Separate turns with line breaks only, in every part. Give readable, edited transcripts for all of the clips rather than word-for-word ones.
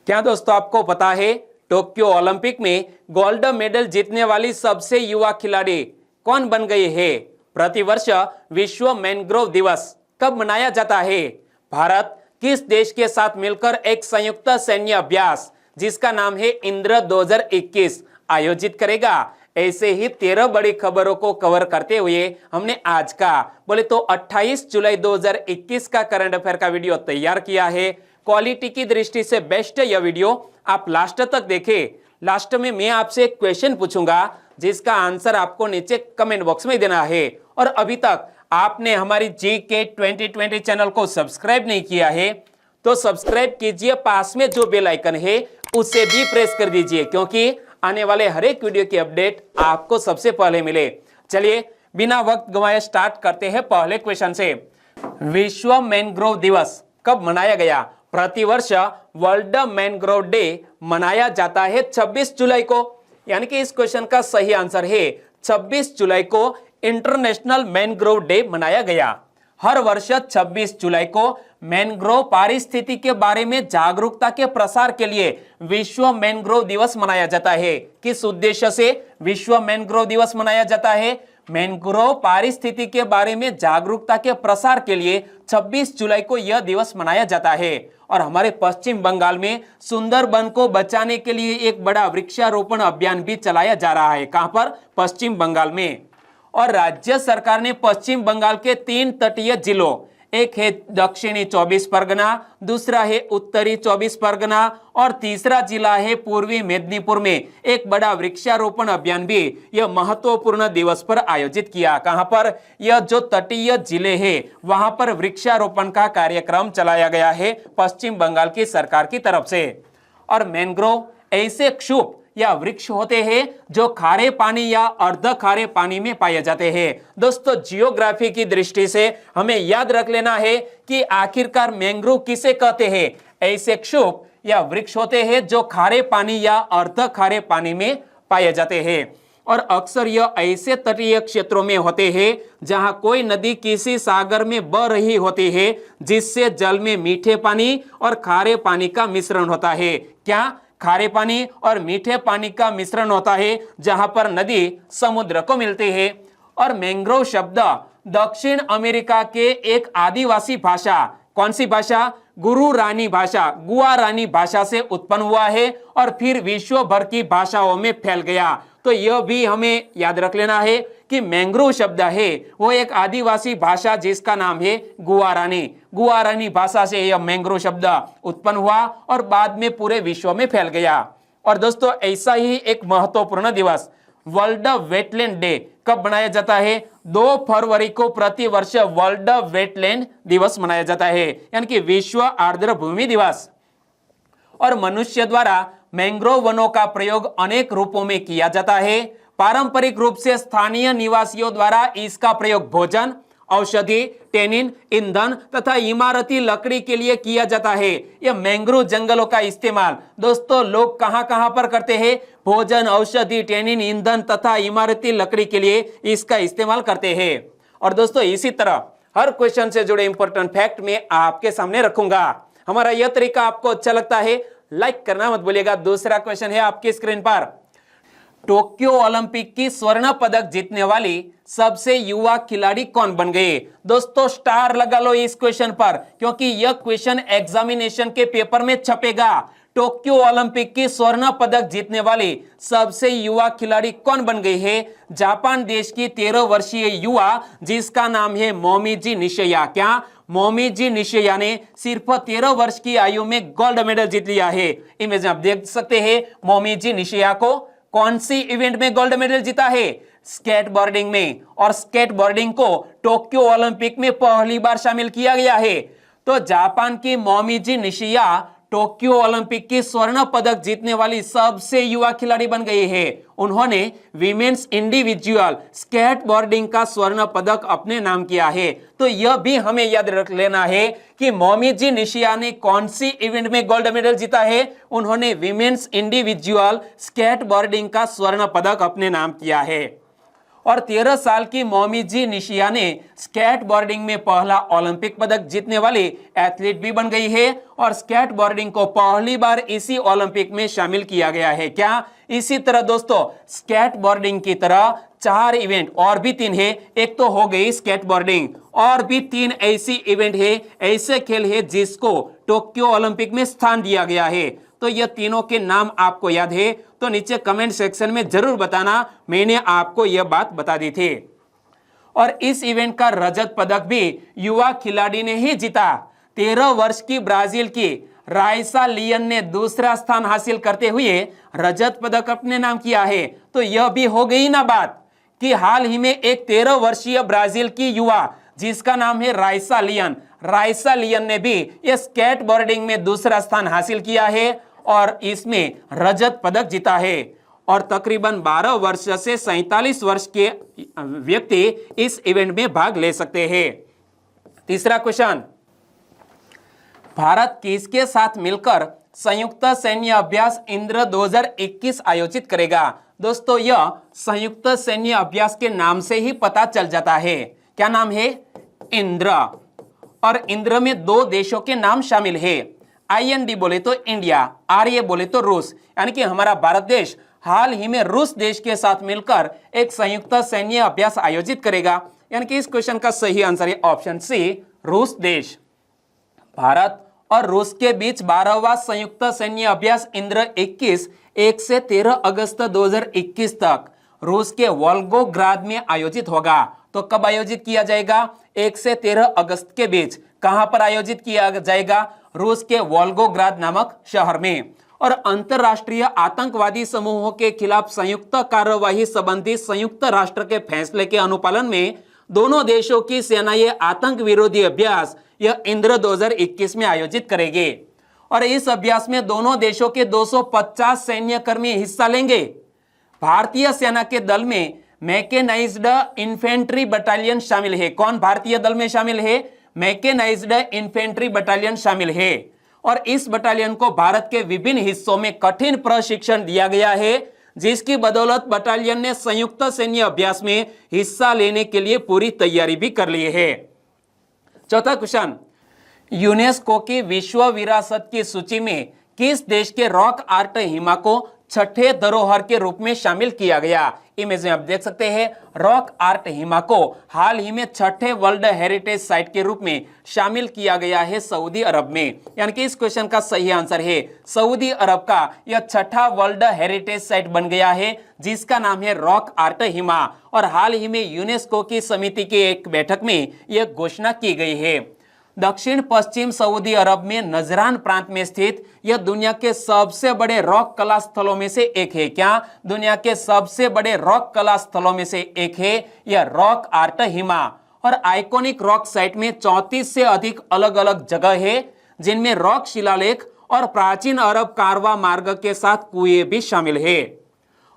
क्या दोस्तों आपको पता है टोक्यो ओलंपिक में गोल्ड मेडल जीतने वाली सबसे युवा खिलाड़ी कौन बन गई है? प्रतिवर्ष विश्व मैंग्रोव दिवस कब मनाया जाता है? भारत किस देश के साथ मिलकर एक संयुक्त सैन्य अभ्यास जिसका नाम है इंद्र 2021 आयोजित करेगा? ऐसे ही 13 बड़ी खबरों को कवर करते हुए हमने आज का बोले तो 28 जुलाई 2021 का करंट अफेयर का वीडियो तैयार किया है। क्वालिटी की दृष्टि से बेस्ट है यह वीडियो, आप लास्ट तक देखें। लास्ट में मैं आपसे एक क्वेश्चन पूछूंगा जिसका आंसर आपको नीचे कमेंट बॉक्स में देना है। और अभी तक आपने हमारी जीके 2020 चैनल को सब्सक्राइब नहीं किया है तो सब्सक्राइब कीजिए, पास में जो बेल आइकन है उसे भी प्रेस कर दीजिए क्योंकि आने वाले हर एक वीडियो की अपडेट आपको सबसे पहले मिले। चलिए बिना वक्त गंवाए स्टार्ट करते हैं पहले क्वेश्चन से। विश्व मैंग्रोव दिवस कब मनाया गया? प्रतिवर्ष वर्ल्ड मैंग्रोव डे मनाया जाता है 26 जुलाई को, यानी कि इस क्वेश्चन का सही आंसर है 26 जुलाई को इंटरनेशनल मैंग्रोव डे मनाया गया। हर वर्ष 26 जुलाई को मैंग्रोव पारिस्थितिकी के बारे में जागरूकता के प्रसार के लिए विश्व मैंग्रोव दिवस मनाया जाता है। किस उद्देश्य से विश्व मैंग्रोव दिवस मनाया जाता है? मैंग्रोव पारिस्थितिकी के बारे में जागरूकता के प्रसार के लिए 26 जुलाई को यह दिवस मनाया जाता है। और हमारे पश्चिम बंगाल में सुंदरबन को बचाने के लिए एक बड़ा वृक्षारोपण अभियान भी चलाया जा रहा है। कहां पर? पश्चिम बंगाल में। और राज्य सरकार ने पश्चिम बंगाल के 3 तटीय जिलों, एक है दक्षिणी 24 परगना, दूसरा है उत्तरी 24 परगना और तीसरा जिला है पूर्वी मेदिनीपुर में एक बड़ा वृक्षारोपण अभियान भी यह महत्वपूर्ण दिवस पर आयोजित किया। कहां पर? यह जो तटीय जिले हैं वहां पर वृक्षारोपण का कार्यक्रम चलाया गया है पश्चिम बंगाल की सरकार की तरफ से। और मैंग्रोव ऐसे क्षुप या वृक्ष होते हैं जो खारे पानी या अर्ध खारे पानी में पाए जाते हैं। दोस्तों जियोग्राफी की दृष्टि से हमें याद रख लेना है कि आखिरकार मैंग्रोव किसे कहते हैं। ऐसे क्षुप या वृक्ष होते हैं जो खारे पानी या अर्ध खारे पानी में पाए जाते हैं। और अक्सर यह ऐसे तटीय क्षेत्रों में होते हैं जहां कोई नदी किसी सागर में बह रही होती है जिससे जल में मीठे पानी और खारे पानी का मिश्रण होता है। क्या? खारे पानी और मीठे पानी का मिश्रण होता है जहां पर नदी समुद्र को मिलती है। और मैंग्रोव शब्द दक्षिण अमेरिका के एक आदिवासी भाषा, कौन सी भाषा? गुरुरानी भाषा, गुआरानी भाषा से उत्पन्न हुआ है और फिर विश्व भर की भाषाओं में फैल गया। तो यह भी हमें याद रख लेना है कि मैंग्रोव शब्द है वो एक आदिवासी भाषा जिसका नाम है गुआरानी। गुआरानी भाषा से यह मैंग्रोव शब्द उत्पन्न हुआ और बाद में पूरे विश्व में फैल गया। और दोस्तों ऐसा ही एक महत्वपूर्ण दिवस वर्ल्ड वेटलैंड डे कब मनाया जाता है? 2 फरवरी को प्रतिवर्ष वर्ल्ड वेटलैंड दिवस मनाया जाता है, यानी कि विश्व आर्द्र भूमि दिवस। और मनुष्य द्वारा मैंग्रोव वनों का प्रयोग अनेक रूपों में किया जाता है। पारंपरिक रूप से स्थानीय निवासियों द्वारा इसका प्रयोग भोजन, औषधि, टेनिन, ईंधन तथा इमारती लकड़ी के लिए किया जाता है। यह मैंग्रोव जंगलों का इस्तेमाल दोस्तों लोग कहां पर करते हैं? भोजन, औषधि, टेनिन, ईंधन तथा इमारती लकड़ी के लिए इसका इस्तेमाल करते हैं। और दोस्तों इसी तरह हर क्वेश्चन से जुड़े इंपॉर्टेंट फैक्ट में आपके सामने रखूंगा। हमारा यह तरीका आपको अच्छा लगता है लाइक करना मत भूलिएगा। दूसरा क्वेश्चन है आपकी स्क्रीन पर, टोक्यो ओलंपिक की स्वर्ण पदक जीतने वाली सबसे युवा खिलाड़ी कौन बन गए? दोस्तों स्टार लगा लो इस क्वेश्चन पर क्योंकि यह क्वेश्चन एग्जामिनेशन के पेपर में छपेगा। टोक्यो ओलंपिक की स्वर्ण पदक जीतने वाली सबसे युवा खिलाड़ी कौन बन गई है? जापान देश की 13 वर्षीय युवा जिसका नाम है मोमिजी निशिया। क्या? मोमिजी निशिया ने सिर्फ 13 वर्ष की आयु में गोल्ड मेडल जीत लिया है। इमेज में आप देख सकते हैं मोमिजी निशिया को कौन सी इवेंट में गोल्ड मेडल जीता है? स्केटबोर्डिंग में। और स्केटबोर्डिंग को टोक्यो ओलंपिक में पहली बार शामिल किया गया है। तो जापान की मोमिजी निशिया टोक्यो ओलंपिक की स्वर्ण पदक जीतने वाली सबसे युवा खिलाड़ी बन गई है। उन्होंने विमेन्स इंडिविजुअल स्केटबोर्डिंग का स्वर्ण पदक अपने नाम किया है। तो यह भी हमें याद रख लेना है कि मोमिजी निशिया ने कौन सी इवेंट में गोल्ड मेडल जीता है? उन्होंने विमेन्स इंडिविजुअल स्केटबोर्डिंग का स्वर्ण पदक अपने नाम किया है। और 13 साल की मोमिजी निशिया ने स्केटबोर्डिंग में पहला ओलंपिक पदक जीतने वाली एथलीट भी बन गई है और स्केटबोर्डिंग को पहली बार इसी ओलंपिक में शामिल किया गया है। क्या इसी तरह दोस्तों स्केटबोर्डिंग की तरह 4 इवेंट और भी 3 है। एक तो हो गई स्केटबोर्डिंग, और भी 3 ऐसी इवेंट है, ऐसे खेल है जिसको टोक्यो ओलंपिक में स्थान दिया गया है। तो ये तीनों के नाम आपको याद है तो नीचे कमेंट सेक्शन में जरूर बताना, मैंने आपको यह बात बता दी थी। और इस इवेंट का रजत पदक भी युवा खिलाड़ी ने ही जीता। 13 वर्ष की ब्राजील की राइसा लियन ने दूसरा स्थान हासिल करते हुए रजत पदक अपने नाम किया है। तो यह भी हो गई ना बात कि हाल ही में एक 13 वर्षीय ब्राजील की युवा जिसका नाम है राइसा लियन ने भी ये स्केटबोर्डिंग में दूसरा स्थान हासिल किया है और इसमें रजत पदक जीता है। और तकरीबन 12 वर्ष से 47 वर्ष के व्यक्ति इस इवेंट में भाग ले सकते हैं। तीसरा क्वेश्चन, भारत किसके साथ मिलकर संयुक्त सैन्य अभ्यास इंद्र 2021 आयोजित करेगा? दोस्तों यह संयुक्त सैन्य अभ्यास के नाम से ही पता चल जाता है। क्या नाम है? इंद्र। और इंद्र में 2 देशों के नाम शामिल है। IND बोले तो इंडिया, RA बोले तो रूस, यानी कि हमारा भारत देश हाल ही में रूस देश के साथ मिलकर एक संयुक्त सैन्य अभ्यास आयोजित करेगा। यानी कि इस क्वेश्चन का सही आंसर है ऑप्शन सी, रूस देश। भारत और रूस के बीच 12वां संयुक्त सैन्य अभ्यास इंद्र 21 1 से 13 अगस्त 2021 तक रूस के वोल्गोग्राद में आयोजित होगा। तो कब आयोजित किया जाएगा? 1 से 13 अगस्त के बीच। कहां पर आयोजित किया जाएगा? रूस के वोल्गोग्राद नामक शहर में। और अंतरराष्ट्रीय आतंकवादी समूहों के खिलाफ संयुक्त कार्यवाही संबंधी संयुक्त राष्ट्र के फैसले के अनुपालन में दोनों देशों की सेनाएं आतंक विरोधी अभ्यास यह इंद्र 2021 में आयोजित करेंगे। और इस अभ्यास में दोनों देशों के 250 सैन्य कर्मी हिस्सा लेंगे। भारतीय सेना के दल में मैकेनाइज्ड इन्फेंट्री बटालियन शामिल है। कौन भारतीय दल में शामिल है? मैकेनाइज्ड इन्फेंट्री बटालियन शामिल है। और इस बटालियन को भारत के विभिन्न हिस्सों में कठिन प्रशिक्षण दिया गया है, जिसकी बदौलत बटालियन ने संयुक्त सैन्य अभ्यास में हिस्सा लेने के लिए पूरी तैयारी भी कर ली है। चौथा क्वेश्चन, यूनेस्को की विश्व विरासत की सूची में किस देश के रॉक आर्ट हिमा को 6ठे धरोहर के रूप में शामिल किया गया? इमेज में आप देख सकते हैं रॉक आर्ट हिमा को हाल ही में 6ठे वर्ल्ड हेरिटेज साइट के रूप में शामिल किया गया है सऊदी अरब में। यानी कि इस क्वेश्चन का सही आंसर है सऊदी अरब का यह 6ठा वर्ल्ड हेरिटेज साइट बन गया है, जिसका नाम है रॉक आर्ट हिमा। और हाल ही में यूनेस्को की समिति की एक बैठक में यह घोषणा की गई है। दक्षिण पश्चिम सऊदी अरब में नजरान प्रांत में स्थित यह दुनिया के सबसे बड़े रॉक कला स्थलों में से एक है। क्या? दुनिया के सबसे बड़े रॉक कला स्थलों में से एक है यह रॉक आर्ट हिमा। और आइकॉनिक रॉक साइट में 34 से अधिक अलग अलग जगह है, जिनमें रॉक शिलालेख और प्राचीन अरब कारवा मार्ग के साथ कुएं भी शामिल है।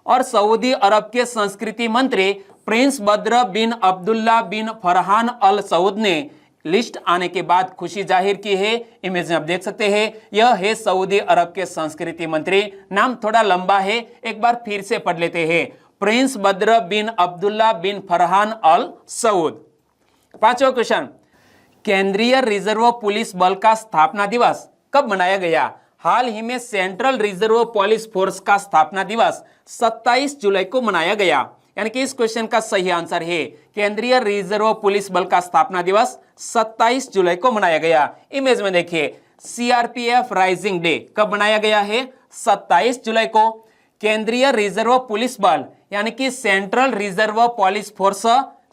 और सऊदी अरब के संस्कृति मंत्री प्रिंस बद्र बिन अब्दुल्ला बिन फरहान अल सऊद ने लिस्ट आने के बाद खुशी जाहिर की है। इमेज में आप देख सकते हैं यह है सऊदी अरब के संस्कृति मंत्री। नाम थोड़ा लंबा है, एक बार फिर से पढ़ लेते हैं, प्रिंस बद्र बिन अब्दुल्ला बिन फरहान अल सऊद। पांचवा क्वेश्चन, केंद्रीय रिजर्व पुलिस बल का स्थापना दिवस कब मनाया गया? हाल ही में सेंट्रल रिजर्व पुलिस फोर्स का स्थापना दिवस 27 जुलाई को मनाया गया। यानी कि इस क्वेश्चन का सही आंसर है केंद्रीय रिजर्व पुलिस बल का स्थापना दिवस 27 जुलाई को मनाया गया। इमेज में देखिए CRPF राइजिंग डे कब मनाया गया है? 27 जुलाई को। केंद्रीय रिजर्व पुलिस बल यानी कि central reserve police force,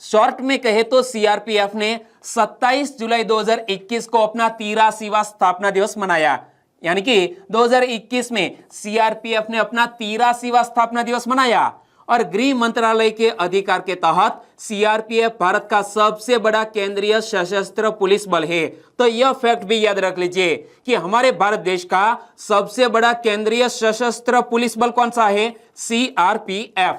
short में कहे तो CRPF ने 27 जुलाई 2021 को अपना 83वां स्थापना दिवस मनाया। यानी कि 2021 में CRPF ने अपना 83वां स्थापना दिवस मनाया। और गृह मंत्रालय के अधिकार के तहत CRPF भारत का सबसे बड़ा केंद्रीय सशस्त्र पुलिस बल है। तो यह फैक्ट भी याद रख लीजिए कि हमारे भारत देश का सबसे बड़ा केंद्रीय सशस्त्र पुलिस बल कौन सा है? CRPF।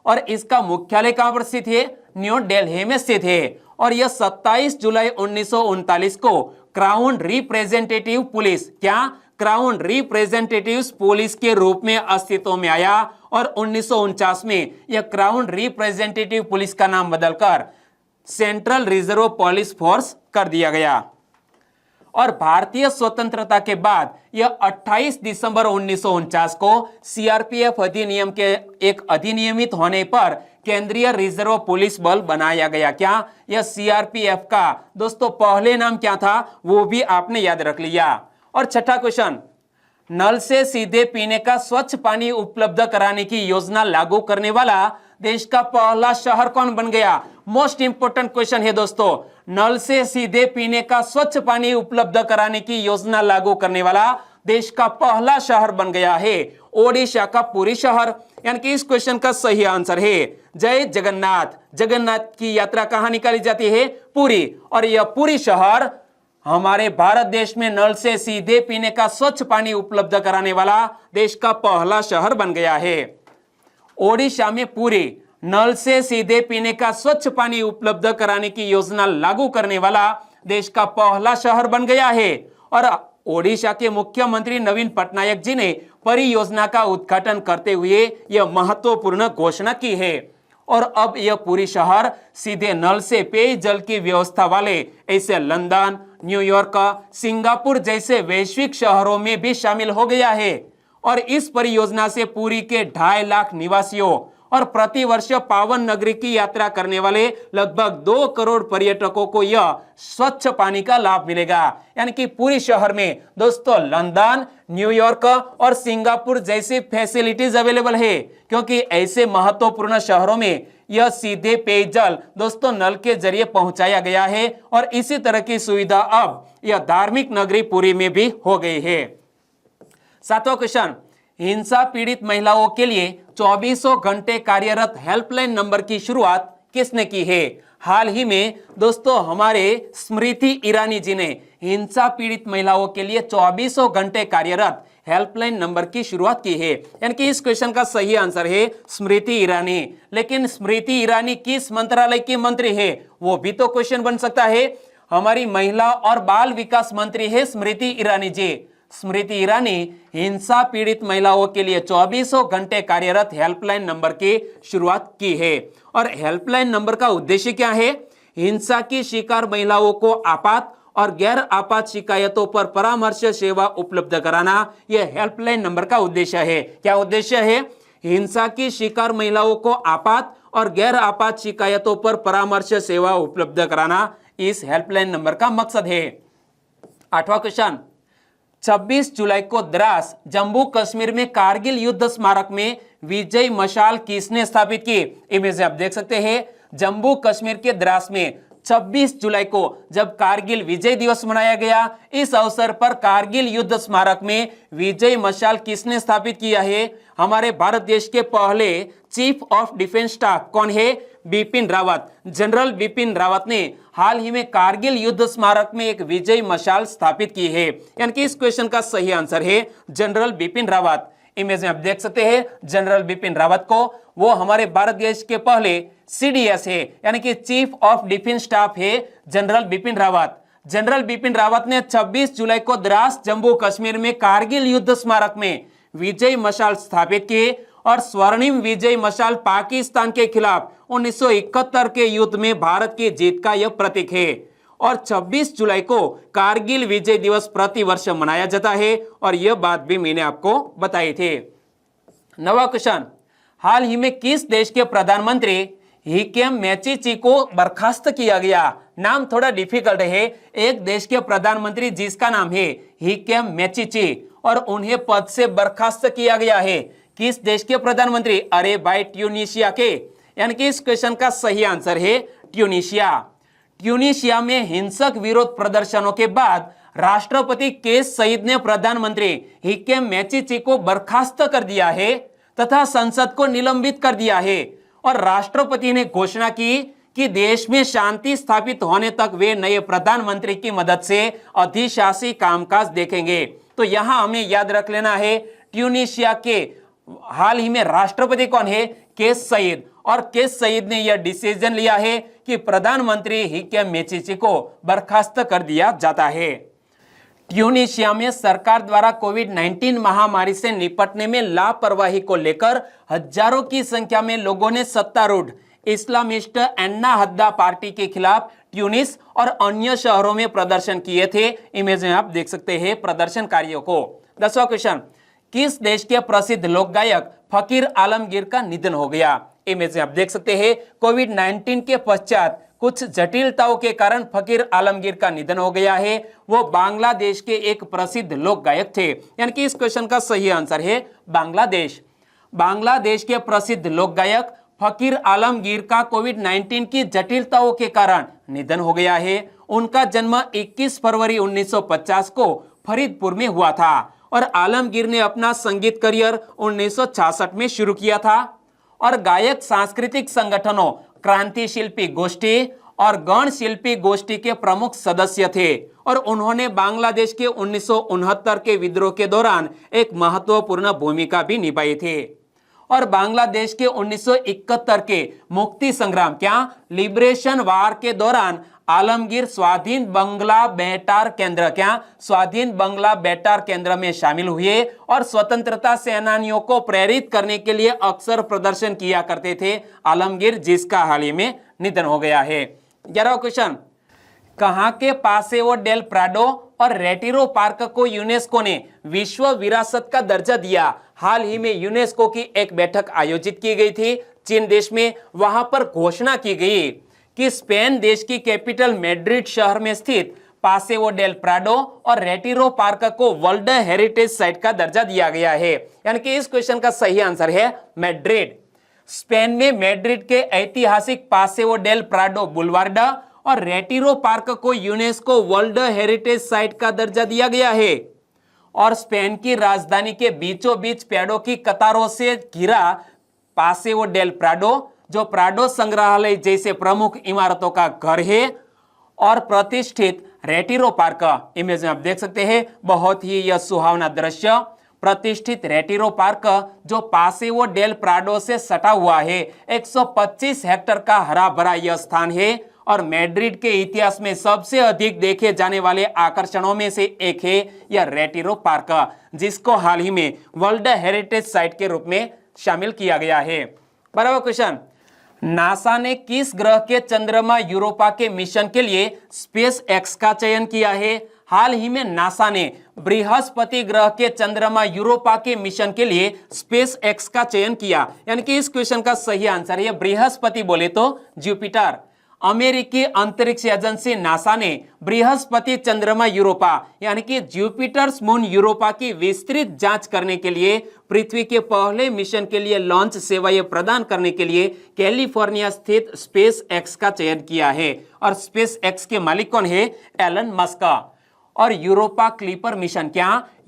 और इसका मुख्यालय कहां पर स्थित है? न्यू दिल्ली में स्थित है। और यह 27 जुलाई 1939 को क्राउन रिप्रेजेंटेटिव पुलिस, क्या क्राउन रिप्रेजेंटेटिव्स पुलिस के रूप में अस्तित्व में आया और 1949 में यह क्राउन रिप्रेजेंटेटिव पुलिस का नाम बदलकर सेंट्रल रिजर्व पुलिस फोर्स कर दिया गया। और भारतीय स्वतंत्रता के बाद यह 28 दिसंबर 1949 को सीआरपीएफ अधिनियम के एक अधिनियमित होने पर केंद्रीय रिजर्व पुलिस बल बनाया गया। क्या यह सीआरपीएफ का दोस्तों पहले नाम क्या था, वो भी आपने याद रख लिया। और छठा क्वेश्चन, नल से सीधे पीने का स्वच्छ पानी उपलब्ध कराने की योजना लागू करने वाला देश का पहला शहर कौन बन गया? मोस्ट इंपोर्टेंट क्वेश्चन है दोस्तों। नल से सीधे पीने का स्वच्छ पानी उपलब्ध कराने की योजना लागू करने वाला देश का पहला शहर बन गया है ओडिशा का पुरी शहर। यानी कि इस क्वेश्चन का सही आंसर है जय जगन्नाथ। जगन्नाथ की यात्रा कहां निकाली जाती है? पुरी। और यह पुरी शहर हमारे भारत देश में नल से सीधे पीने का स्वच्छ पानी उपलब्ध कराने वाला देश का पहला शहर बन गया है। ओडिशा में पुरी नल से सीधे पीने का स्वच्छ पानी उपलब्ध कराने की योजना लागू करने वाला देश का पहला शहर बन गया है। और ओडिशा के मुख्यमंत्री नवीन पटनायक जी ने परियोजना का उद्घाटन करते हुए यह महत्वपूर्ण घोषणा की है। और अब यह पूरी शहर सीधे नल से पेयजल की व्यवस्था वाले ऐसे लंदन, न्यूयॉर्क, सिंगापुर जैसे वैश्विक शहरों में भी शामिल हो गया है। और इस परियोजना से पुरी के 2.5 लाख निवासियों और प्रति वर्ष पावन नगरी की यात्रा करने वाले लगभग 2 करोड़ पर्यटकों को यह स्वच्छ पानी का लाभ मिलेगा। यानी कि पूरी शहर में दोस्तों लंदन, न्यूयॉर्क और सिंगापुर जैसी फैसिलिटीज अवेलेबल है, क्योंकि ऐसे महत्वपूर्ण शहरों में यह सीधे पेयजल दोस्तों नल के जरिए पहुंचाया गया है। और इसी तरह की सुविधा अब यह धार्मिक नगरी पुरी में भी हो गई है। 7वां क्वेश्चन, हिंसा पीड़ित महिलाओं के लिए 24 घंटे कार्यरत हेल्पलाइन नंबर की शुरुआत किसने की है? हाल ही में दोस्तों हमारे स्मृति ईरानी जी ने हिंसा पीड़ित महिलाओं के लिए 24 घंटे कार्यरत हेल्पलाइन नंबर की शुरुआत की है। यानी कि इस क्वेश्चन का सही आंसर है स्मृति ईरानी। लेकिन स्मृति ईरानी किस मंत्रालय की मंत्री है, वो भी तो क्वेश्चन बन सकता है। हमारी महिला और बाल विकास मंत्री है स्मृति ईरानी जी। स्मृति ईरानी हिंसा पीड़ित महिलाओं के लिए 24 घंटे कार्यरत हेल्पलाइन नंबर की शुरुआत की है। और हेल्पलाइन नंबर का उद्देश्य क्या है? हिंसा की शिकार महिलाओं को आपात और गैर आपात शिकायतों पर परामर्श सेवा उपलब्ध कराना यह हेल्पलाइन नंबर का उद्देश्य है। क्या उद्देश्य है? हिंसा की शिकार महिलाओं को आपात और गैर आपात शिकायतों पर परामर्श सेवा उपलब्ध कराना इस हेल्पलाइन नंबर का मकसद है। 8वां क्वेश्चन, 26 जुलाई को द्रास जम्मू कश्मीर में कारगिल युद्ध स्मारक में विजय मशाल किसने स्थापित की? इमेज आप देख सकते हैं। जम्मू कश्मीर के द्रास में 26 जुलाई को जब कारगिल विजय दिवस मनाया गया, इस अवसर पर कारगिल युद्ध स्मारक में विजय मशाल किसने स्थापित किया है? हमारे भारत देश के पहले चीफ ऑफ डिफेंस स्टाफ कौन है? बिपिन रावत। जनरल बिपिन रावत ने हाल ही में कारगिल युद्ध स्मारक में एक विजय मशाल स्थापित की है। यानी कि इस क्वेश्चन का सही आंसर है जनरल बिपिन रावत। इमेज में आप देख सकते हैं जनरल बिपिन रावत को। वो हमारे भारत देश के पहले सीडीएस है, यानी कि चीफ ऑफ डिफेंस स्टाफ है जनरल बिपिन रावत। जनरल बिपिन रावत ने 26 जुलाई को द्रास जम्मू कश्मीर में कारगिल युद्ध स्मारक में विजय मशाल स्थापित की। और स्वर्णिम विजय मशाल पाकिस्तान के खिलाफ 1971 के युद्ध में भारत की जीत का यह प्रतीक है। और 26 जुलाई को कारगिल विजय दिवस प्रति वर्ष मनाया जाता है। और यह बात भी मैंने आपको बताई थी। 9वां क्वेश्चन, हाल ही में किस देश के प्रधानमंत्री हिकेम मैचिची को बर्खास्त किया गया? नाम थोड़ा डिफिकल्ट है। एक देश के प्रधानमंत्री जिसका नाम है हिकेम मैचिची और उन्हें पद से बर्खास्त किया गया है। किस देश के प्रधानमंत्री? अरे भाई ट्यूनीशिया के। यानी कि इस क्वेश्चन का सही आंसर है ट्यूनीशिया। ट्यूनीशिया में हिंसक विरोध प्रदर्शनों के बाद राष्ट्रपति केस सईद ने प्रधानमंत्री हिकेम मैचिची को बर्खास्त कर दिया है तथा संसद को निलंबित कर दिया है। और राष्ट्रपति ने घोषणा की कि देश में शांति स्थापित होने तक वे नए प्रधानमंत्री की मदद से अधिशासी कामकाज देखेंगे। तो यहां हमें याद रख लेना है ट्यूनीशिया के हाल ही में राष्ट्रपति कौन है? केस सईद। और केस सईद ने यह डिसीजन लिया है कि प्रधानमंत्री हिकेम मैचिची को बर्खास्त कर दिया जाता है। ट्यूनीशिया में सरकार द्वारा कोविड-19 महामारी से निपटने में लापरवाही को लेकर हजारों की संख्या में लोगों ने सत्तारूढ़ इस्लामिस्ट एन्ना हद्दा पार्टी के खिलाफ ट्यूनिस और अन्य शहरों में प्रदर्शन किए थे। इमेज में आप देख सकते हैं प्रदर्शनकारियों को। 10वां क्वेश्चन, किस देश के प्रसिद्ध लोक गायक फकीर आलमगीर का निधन हो गया? इमेज में आप देख सकते हैं कोविड-19 के पश्चात कुछ जटिलताओं के कारण फकीर आलमगीर का निधन हो गया है। वो बांग्लादेश के एक प्रसिद्ध लोक गायक थे, यानी कि इस क्वेश्चन का सही आंसर है बांग्लादेश। बांग्लादेश के प्रसिद्ध लोक गायक फकीर आलमगीर का कोविड-19 की जटिलताओं के कारण निधन हो गया है। उनका जन्म 21 फरवरी 1950 को फरीदपुर में हुआ था और आलमगीर ने अपना संगीत करियर 1966 में शुरू किया था और गायक सांस्कृतिक संगठनों क्रांति शिल्पी गोष्ठी और गण शिल्पी गोष्ठी के प्रमुख सदस्य थे और उन्होंने बांग्लादेश के 1969 के विद्रोह के दौरान एक महत्वपूर्ण भूमिका भी निभाई थी और बांग्लादेश के 1971 के मुक्ति संग्राम लिबरेशन वार के दौरान आलमगीर स्वाधीन बंगला बेतार केंद्र में शामिल हुए और स्वतंत्रता सेनानियों को प्रेरित करने के लिए अक्सर प्रदर्शन किया करते थे आलमगीर, जिसका हाल ही में निधन हो गया है। 11वां क्वेश्चन, कहां के पासेओ डेल प्राडो और रेटिरो पार्क को यूनेस्को ने विश्व विरासत का दर्जा दिया? हाल ही में यूनेस्को की एक बैठक आयोजित की गई थी चीन देश में। वहां पर घोषणा की गई कि स्पेन देश की कैपिटल मैड्रिड शहर में स्थित पासेओ डेल प्राडो और रेटिरो पार्क को वर्ल्ड हेरिटेज साइट का दर्जा दिया गया है, यानी कि इस क्वेश्चन का सही आंसर है मैड्रिड। स्पेन में मैड्रिड के ऐतिहासिक पासेओ डेल प्राडो बुलवार्ड और रेटिरो पार्क को यूनेस्को वर्ल्ड हेरिटेज साइट का दर्जा दिया गया है और स्पेन की राजधानी के बीचों बीच पेड़ों की कतारों से घिरा पासेओ डेल प्राडो, जो प्राडो संग्रहालय जैसे प्रमुख इमारतों का घर है, और प्रतिष्ठित रेटिरो पार्क, इमेज में आप देख सकते हैं बहुत ही यह सुहावना दृश्य। प्रतिष्ठित रेटिरो पार्क जो पासेओ डेल प्राडो से सटा हुआ है, 125 हेक्टेयर का हरा भरा यह स्थान है और मैड्रिड के इतिहास में सबसे अधिक देखे जाने वाले आकर्षणों में से एक है यह रेटिरो पार्क, जिसको हाल ही में वर्ल्ड हेरिटेज साइट के रूप में शामिल किया गया है। 12वां क्वेश्चन, नासा ने किस ग्रह के चंद्रमा यूरोपा के मिशन के लिए स्पेस एक्स का चयन किया है? हाल ही में नासा ने बृहस्पति ग्रह के चंद्रमा यूरोपा के मिशन के लिए स्पेस एक्स का चयन किया, यानी कि इस क्वेश्चन का सही आंसर है बृहस्पति बोले तो जुपिटर। अमेरिकी अंतरिक्ष एजेंसी नासा ने बृहस्पति चंद्रमा यूरोपा यानी कि जुपिटर्स मून यूरोपा की विस्तृत जांच करने के लिए पृथ्वी के पहले मिशन के लिए लॉन्च सेवाएं प्रदान करने के लिए कैलिफोर्निया स्थित स्पेस एक्स का चयन किया है और स्पेस एक्स के मालिक कौन है? Elon Musk. और Europa Clipper mission,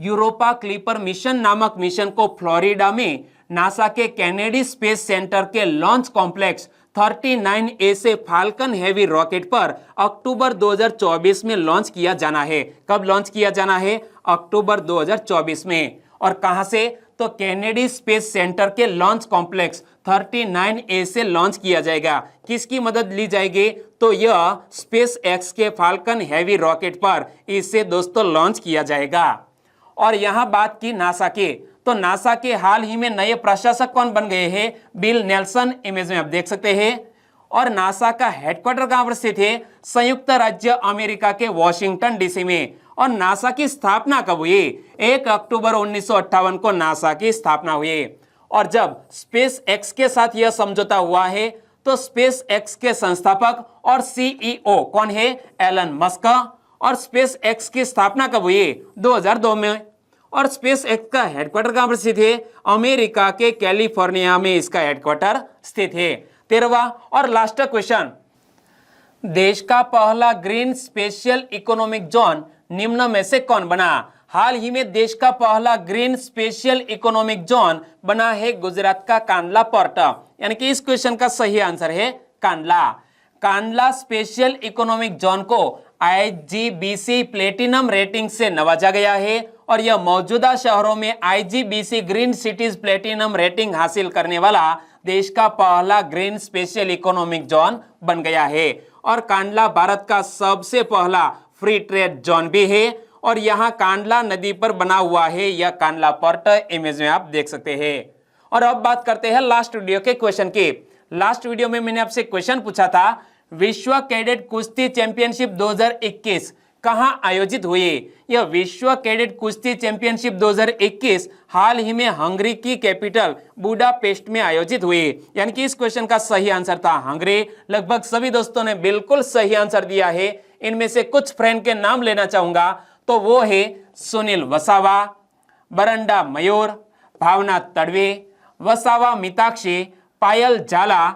Europa Clipper mission नामक मिशन को फ्लोरिडा में नासा के केनेडी स्पेस सेंटर के लॉन्च कॉम्प्लेक्स 39A से फाल्कन हेवी रॉकेट पर अक्टूबर 2024 में लॉन्च किया जाना है। कब लॉन्च किया जाना है? अक्टूबर 2024 में। और कहां से? तो केनेडी स्पेस सेंटर के लॉन्च कॉम्प्लेक्स 39A से लॉन्च किया जाएगा। किसकी मदद ली जाएगी? तो यह स्पेस एक्स के फाल्कन हेवी रॉकेट पर इसे दोस्तों लॉन्च किया जाएगा। और यहां बात की नासा की, तो नासा के हाल ही में नए प्रशासक कौन बन गए हैं? बिल नेल्सन, इमेज में आप देख सकते हैं। और नासा का हेडक्वार्टर कहां पर स्थित है? संयुक्त राज्य अमेरिका के वॉशिंगटन डीसी में। और नासा की स्थापना कब हुई? 1 अक्टूबर 1958 को नासा की स्थापना हुई। और जब स्पेस एक्स के साथ यह समझौता हुआ है तो स्पेस एक्स के संस्थापक और सीईओ कौन है? Elon Musk. और स्पेस एक्स की स्थापना कब हुई? 2002 में। और स्पेस एक्स का हेडक्वार्टर कहां पर स्थित है? अमेरिका के कैलिफोर्निया में इसका हेडक्वार्टर स्थित है। 13वां और लास्ट क्वेश्चन, देश का पहला ग्रीन स्पेशल इकोनॉमिक जोन निम्न में से कौन बना? हाल ही में देश का पहला ग्रीन स्पेशल इकोनॉमिक जोन बना है गुजरात का कांडला पोर्ट, यानी कि इस क्वेश्चन का सही आंसर है Kandla. Kandla special economic zone को IGBC प्लेटिनम रेटिंग से नवाजा गया है और यह मौजूदा शहरों में IGBC green cities platinum rating हासिल करने वाला देश का पहला ग्रीन स्पेशल इकोनॉमिक जोन बन गया है। और कांडला भारत का सबसे पहला फ्री ट्रेड जोन भी है और यहाँ कांडला नदी पर बना हुआ है यह कांडला पोर्ट, इमेज में आप देख सकते हैं। और अब बात करते हैं लास्ट वीडियो के क्वेश्चन की। लास्ट वीडियो में मैंने आपसे क्वेश्चन पूछा था, विश्व कैडेट कुश्ती चैंपियनशिप 2021 कहां आयोजित हुई? यह विश्व कैडेट कुश्ती चैंपियनशिप 2021 हाल ही में हंगरी की कैपिटल बुडापेस्ट में आयोजित हुई। यानी कि इस क्वेश्चन का सही आंसर था हंगरी। लगभग सभी दोस्तों ने बिल्कुल सही आंसर दिया है। इनमें से कुछ फ्रेंड के नाम लेना चाहूंगा, तो वो है सुनील वसावा, बरंडा मयूर, भावना तड़वे, वसावा मिताक्षी, पायल झाला,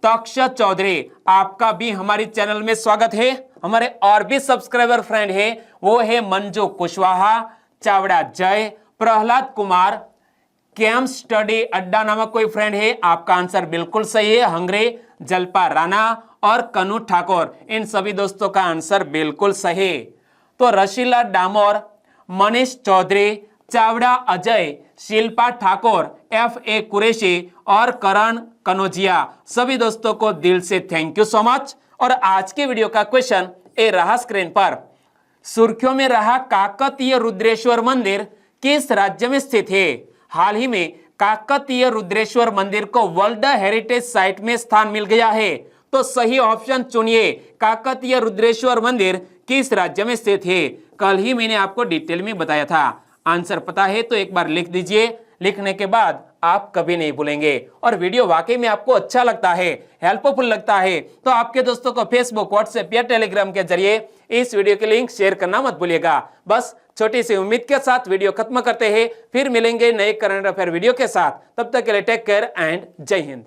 तक्ष चौधरी। आपका भी हमारे चैनल में स्वागत है। हमारे और भी सब्सक्राइबर फ्रेंड है, वो है मंजू कुशवाहा, चावड़ा जय, प्रहलाद कुमार, कैम स्टडी अड्डा नामक कोई फ्रेंड है। आपका आंसर बिल्कुल सही है हंगरी। जल्पा राणा और कनु ठाकुर, इन सभी दोस्तों का आंसर बिल्कुल सही। तो रशीला डामोर, मनीष चौधरी, चावड़ा अजय, शिल्पा ठाकुर, FA कुरैशी और करण कनौजिया, सभी दोस्तों को दिल से थैंक यू सो मच। और आज के वीडियो का क्वेश्चन ए रहा स्क्रीन पर। सुर्खियों में रहा काकतीय रुद्रेश्वर मंदिर किस राज्य में स्थित है? हाल ही में काकतीय रुद्रेश्वर मंदिर को वर्ल्ड हेरिटेज साइट में स्थान मिल गया है। तो सही ऑप्शन चुनिए, काकतीय रुद्रेश्वर मंदिर किस राज्य में स्थित है? कल ही मैंने आपको डिटेल में बताया था। आंसर पता है तो एक बार लिख दीजिए। लिखने के बाद आप कभी नहीं भूलेंगे। और वीडियो वाकई में आपको अच्छा लगता है, हेल्पफुल लगता है, तो आपके दोस्तों को फेसबुक, व्हाट्सएप या टेलीग्राम के जरिए इस वीडियो के लिंक शेयर करना मत भूलिएगा। बस छोटी सी उम्मीद के साथ वीडियो खत्म करते हैं, फिर मिलेंगे नए करंट अफेयर वीडियो के साथ। तब तक के लिए टेक केयर एंड जय हिंद।